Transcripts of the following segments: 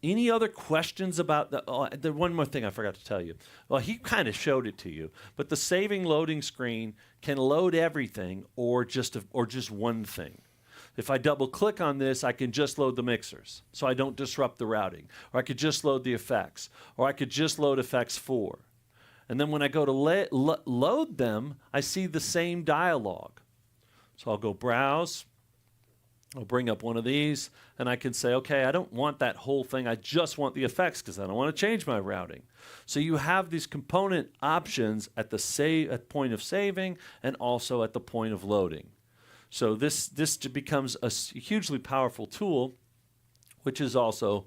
Any other questions about the one more thing I forgot to tell you. Well, he kind of showed it to you, but the saving loading screen can load everything or just one thing. If I double click on this, I can just load the mixers, so I don't disrupt the routing. Or I could just load the effects, or I could just load effects 4. And then when I go to load them, I see the same dialog. So I'll go browse. I'll bring up one of these, and I can say, okay, I don't want that whole thing. I just want the effects because I don't want to change my routing. So you have these component options at the point of saving and also at the point of loading. So this becomes a hugely powerful tool, which is also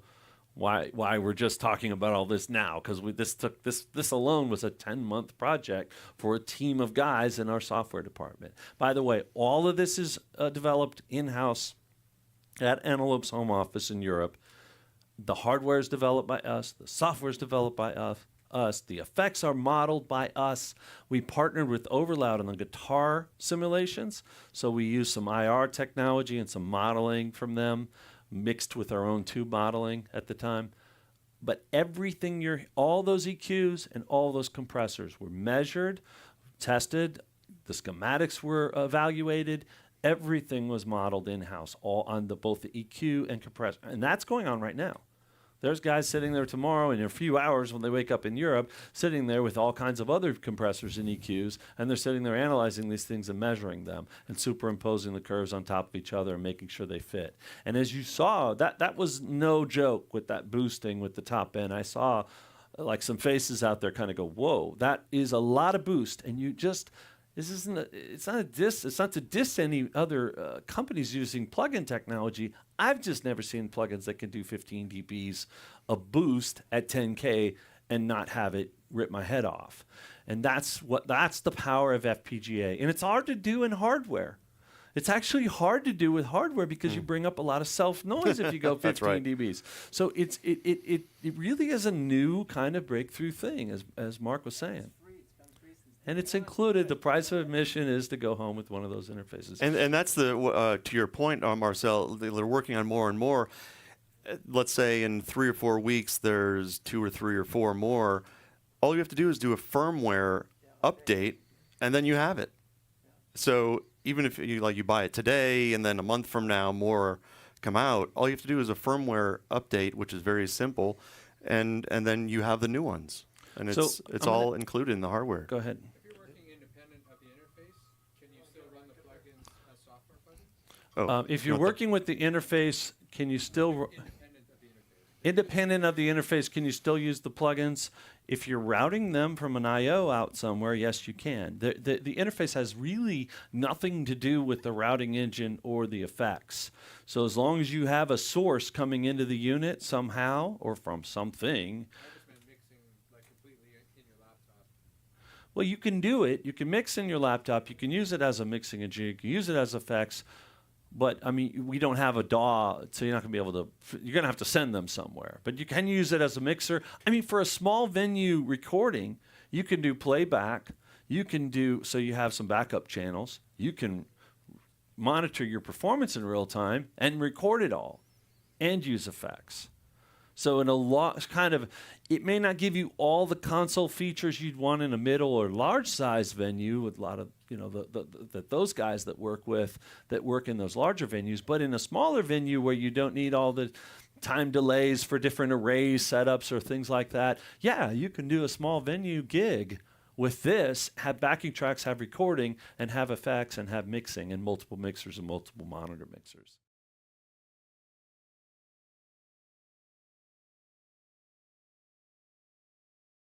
why we're just talking about all this now, because this alone was a 10-month project for a team of guys in our software department. By the way, all of this is developed in-house at Antelope's home office in Europe. The hardware is developed by us. The software is developed by us. The effects are modeled by us. We partnered with Overloud on the guitar simulations, so we use some IR technology and some modeling from them, mixed with our own tube modeling at the time. But everything, all those EQs and all those compressors were measured, tested, the schematics were evaluated, everything was modeled in-house, all on both the EQ and compressor. And that's going on right now. There's guys sitting there tomorrow in a few hours when they wake up in Europe, sitting there with all kinds of other compressors and EQs, and they're sitting there analyzing these things and measuring them and superimposing the curves on top of each other and making sure they fit. And as you saw, that was no joke with that boosting with the top end. I saw like some faces out there kind of go, whoa, that is a lot of boost. And you just... It's not to diss any other companies using plugin technology. I've just never seen plugins that can do 15 dBs a boost at 10K and not have it rip my head off. And that's the power of FPGA. And it's hard to do in hardware. It's actually hard to do with hardware because you bring up a lot of self noise if you go 15 right. dBs. So it really is a new kind of breakthrough thing, as Mark was saying. And it's included. The price of admission is to go home with one of those interfaces. And that's to your point, Marcel. They're working on more and more. Let's say in 3 or 4 weeks, there's 2 or 3 or 4 more. All you have to do is do a firmware update, and then you have it. So even if you buy it today, and then a month from now more come out, all you have to do is a firmware update, which is very simple, and then you have the new ones. And it's all included in the hardware. Go ahead. If you're working with the interface, can you still... Independent of the interface, can you still use the plugins? If you're routing them from an I/O out somewhere, yes, you can. The interface has really nothing to do with the routing engine or the effects. So as long as you have a source coming into the unit somehow or from something... Well, you can do it. You can mix in your laptop. You can use it as a mixing engine. You can use it as effects. But, I mean, we don't have a DAW, so you're not going to be able to... You're going to have to send them somewhere. But you can use it as a mixer. I mean, for a small venue recording, you can do playback. You can do... So you have some backup channels. You can monitor your performance in real time and record it all and use effects. So in a kind of, it may not give you all the console features you'd want in a middle or large size venue with a lot of, those guys that work in those larger venues, but in a smaller venue where you don't need all the time delays for different arrays setups or things like that, yeah, you can do a small venue gig with this, have backing tracks, have recording, and have effects and have mixing and multiple mixers and multiple monitor mixers.